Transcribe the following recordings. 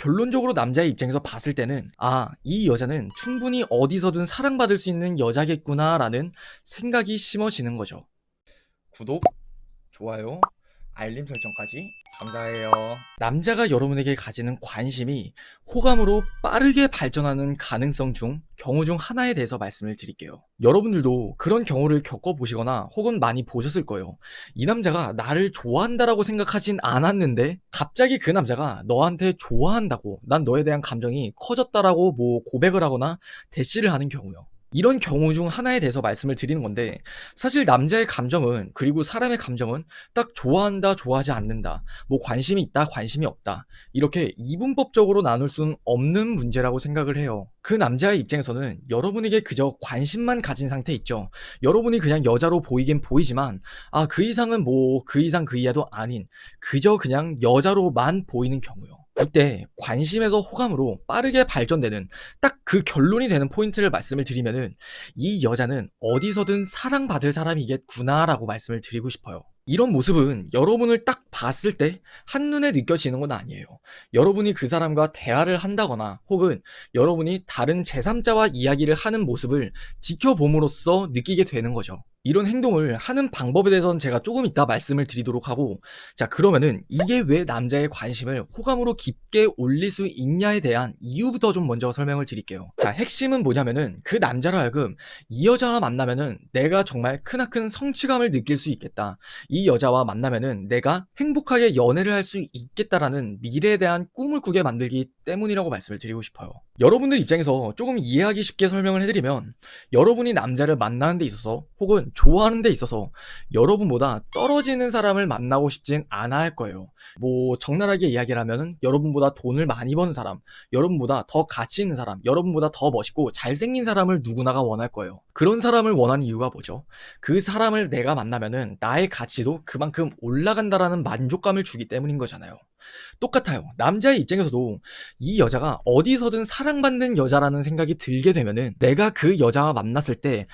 결론적으로 남자의 입장에서 봤을 때는 이 여자는 충분히 어디서든 사랑받을 수 있는 여자겠구나 라는 생각이 심어지는 거죠. 구독, 좋아요, 알림 설정까지 감사해요. 남자가 여러분에게 가지는 관심이 호감으로 빠르게 발전하는 가능성 중 경우 중 하나에 대해서 말씀을 드릴게요. 여러분들도 그런 경우를 겪어보시거나 혹은 많이 보셨을 거예요. 이 남자가 나를 좋아한다라고 생각하진 않았는데 갑자기 그 남자가 너한테 좋아한다고, 난 너에 대한 감정이 커졌다라고 고백을 하거나 대시를 하는 경우요. 이런 경우 중 하나에 대해서 말씀을 드리는 건데, 사실 남자의 감정은, 그리고 사람의 감정은 딱 좋아한다, 좋아하지 않는다, 관심이 있다, 관심이 없다, 이렇게 이분법적으로 나눌 수는 없는 문제라고 생각을 해요. 그 남자의 입장에서는 여러분에게 그저 관심만 가진 상태 있죠. 여러분이 그냥 여자로 보이긴 보이지만 그 이상은 그 이상 그 이하도 아닌 그저 그냥 여자로만 보이는 경우요. 이때 관심에서 호감으로 빠르게 발전되는 딱 그 결론이 되는 포인트를 말씀을 드리면은, 이 여자는 어디서든 사랑받을 사람이겠구나 라고 말씀을 드리고 싶어요. 이런 모습은 여러분을 딱 봤을 때 한눈에 느껴지는 건 아니에요. 여러분이 그 사람과 대화를 한다거나 혹은 여러분이 다른 제3자와 이야기를 하는 모습을 지켜봄으로써 느끼게 되는 거죠. 이런 행동을 하는 방법에 대해서는 제가 조금 이따 말씀을 드리도록 하고, 자, 그러면은 이게 왜 남자의 관심을 호감으로 깊게 올릴 수 있냐에 대한 이유부터 좀 먼저 설명을 드릴게요. 자, 핵심은 뭐냐면은 그 남자로 하여금 이 여자와 만나면은 내가 정말 크나큰 성취감을 느낄 수 있겠다, 이 여자와 만나면은 내가 행복하게 연애를 할 수 있겠다라는 미래에 대한 꿈을 꾸게 만들기 때문이라고 말씀을 드리고 싶어요. 여러분들 입장에서 조금 이해하기 쉽게 설명을 해드리면, 여러분이 남자를 만나는 데 있어서 혹은 좋아하는 데 있어서 여러분보다 떨어지는 사람을 만나고 싶진 않아 할 거예요. 적나라하게 이야기를 하면 여러분보다 돈을 많이 버는 사람, 여러분보다 더 가치 있는 사람, 여러분보다 더 멋있고 잘생긴 사람을 누구나가 원할 거예요. 그런 사람을 원하는 이유가 뭐죠? 그 사람을 내가 만나면은 나의 가치도 그만큼 올라간다라는 만족감을 주기 때문인 거잖아요. 똑같아요. 남자의 입장에서도 이 여자가 어디서든 사랑받는 여자라는 생각이 들게 되면은, 내가 그 여자와 만났을 때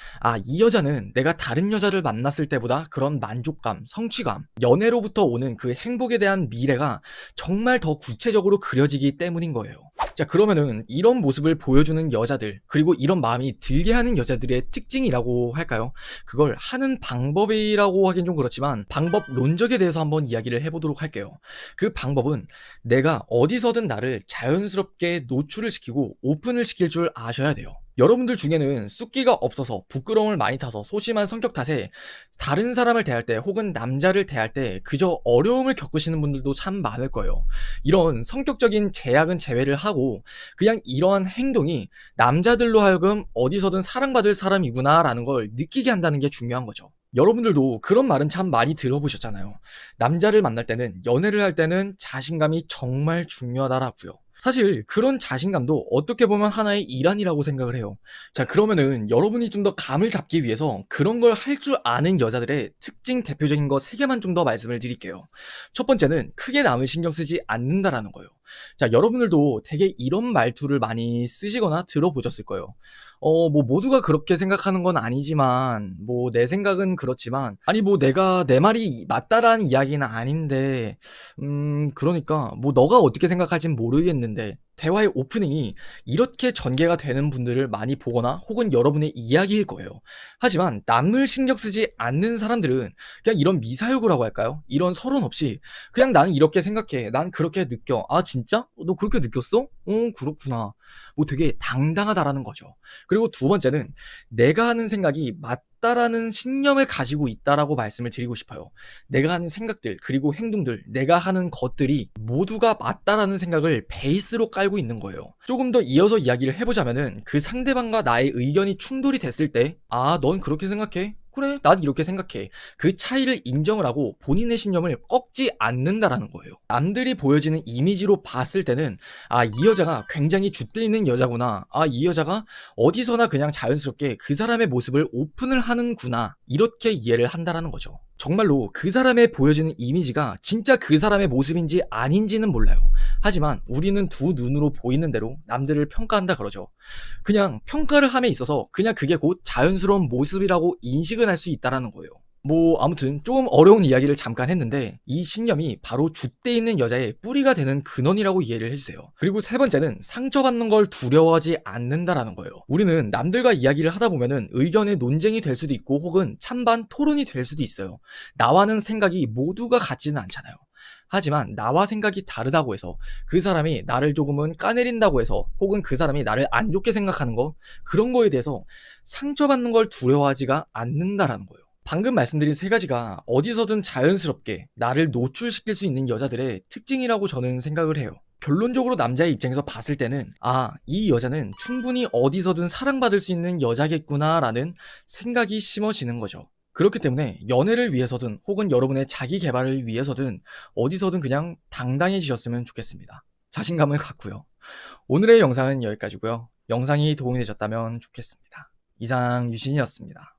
이 여자는 내가 다른 여자를 만났을 때보다 그런 만족감, 성취감, 연애로부터 오는 그 행복에 대한 미래가 정말 더 구체적으로 그려지기 때문인 거예요. 자, 그러면은 이런 모습을 보여주는 여자들, 그리고 이런 마음이 들게 하는 여자들의 특징이라고 할까요? 그걸 하는 방법이라고 하긴 좀 그렇지만 방법론적에 대해서 한번 이야기를 해보도록 할게요. 그 방법은 내가 어디서든 나를 자연스럽게 노출을 시키고 오픈을 시킬 줄 아셔야 돼요. 여러분들 중에는 쑥기가 없어서 부끄러움을 많이 타서 소심한 성격 탓에 다른 사람을 대할 때 혹은 남자를 대할 때 그저 어려움을 겪으시는 분들도 참 많을 거예요. 이런 성격적인 제약은 제외를 하고 그냥 이러한 행동이 남자들로 하여금 어디서든 사랑받을 사람이구나 라는 걸 느끼게 한다는 게 중요한 거죠. 여러분들도 그런 말은 참 많이 들어보셨잖아요. 남자를 만날 때는, 연애를 할 때는 자신감이 정말 중요하다라고요. 사실 그런 자신감도 어떻게 보면 하나의 일환이라고 생각을 해요. 자, 그러면은 여러분이 좀 더 감을 잡기 위해서 그런 걸 할 줄 아는 여자들의 특징 대표적인 거 3개만 좀 더 말씀을 드릴게요. 첫 번째는 크게 남을 신경 쓰지 않는다라는 거예요. 자, 여러분들도 되게 이런 말투를 많이 쓰시거나 들어보셨을 거예요. 모두가 그렇게 생각하는 건 아니지만, 내 생각은 그렇지만, 내가 내 말이 맞다라는 이야기는 아닌데, 그러니까, 너가 어떻게 생각할진 모르겠는데, 대화의 오프닝이 이렇게 전개가 되는 분들을 많이 보거나 혹은 여러분의 이야기일 거예요. 하지만 남을 신경 쓰지 않는 사람들은 그냥 이런 미사여구라고 할까요? 이런 서론 없이 그냥 나는 이렇게 생각해, 난 그렇게 느껴, 진짜? 너 그렇게 느꼈어? 그렇구나. 되게 당당하다라는 거죠. 그리고 두 번째는 내가 하는 생각이 맞다라는 신념을 가지고 있다라고 말씀을 드리고 싶어요. 내가 하는 생각들, 그리고 행동들, 내가 하는 것들이 모두가 맞다라는 생각을 베이스로 깔고 있는 거예요. 조금 더 이어서 이야기를 해보자면은, 그 상대방과 나의 의견이 충돌이 됐을 때, 넌 그렇게 생각해? 그래, 난 이렇게 생각해. 그 차이를 인정을 하고 본인의 신념을 꺾지 않는다라는 거예요. 남들이 보여지는 이미지로 봤을 때는 이 여자가 굉장히 줏대 있는 여자구나, 이 여자가 어디서나 그냥 자연스럽게 그 사람의 모습을 오픈을 하는구나, 이렇게 이해를 한다라는 거죠. 정말로 그 사람의 보여지는 이미지가 진짜 그 사람의 모습인지 아닌지는 몰라요. 하지만 우리는 두 눈으로 보이는 대로 남들을 평가한다 그러죠. 그냥 평가를 함에 있어서 그냥 그게 곧 자연스러운 모습이라고 인식은 할 수 있다라는 거예요. 아무튼 좀 어려운 이야기를 잠깐 했는데 이 신념이 바로 줏대 있는 여자의 뿌리가 되는 근원이라고 이해를 해주세요. 그리고 세 번째는 상처받는 걸 두려워하지 않는다라는 거예요. 우리는 남들과 이야기를 하다 보면은 의견의 논쟁이 될 수도 있고 혹은 찬반 토론이 될 수도 있어요. 나와는 생각이 모두가 같지는 않잖아요. 하지만 나와 생각이 다르다고 해서 그 사람이 나를 조금은 까내린다고 해서 혹은 그 사람이 나를 안 좋게 생각하는 거, 그런 거에 대해서 상처받는 걸 두려워하지가 않는다라는 거예요. 방금 말씀드린 세 가지가 어디서든 자연스럽게 나를 노출시킬 수 있는 여자들의 특징이라고 저는 생각을 해요. 결론적으로 남자의 입장에서 봤을 때는 이 여자는 충분히 어디서든 사랑받을 수 있는 여자겠구나라는 생각이 심어지는 거죠. 그렇기 때문에 연애를 위해서든 혹은 여러분의 자기 개발을 위해서든 어디서든 그냥 당당해지셨으면 좋겠습니다. 자신감을 갖고요. 오늘의 영상은 여기까지고요. 영상이 도움이 되셨다면 좋겠습니다. 이상 유신이었습니다.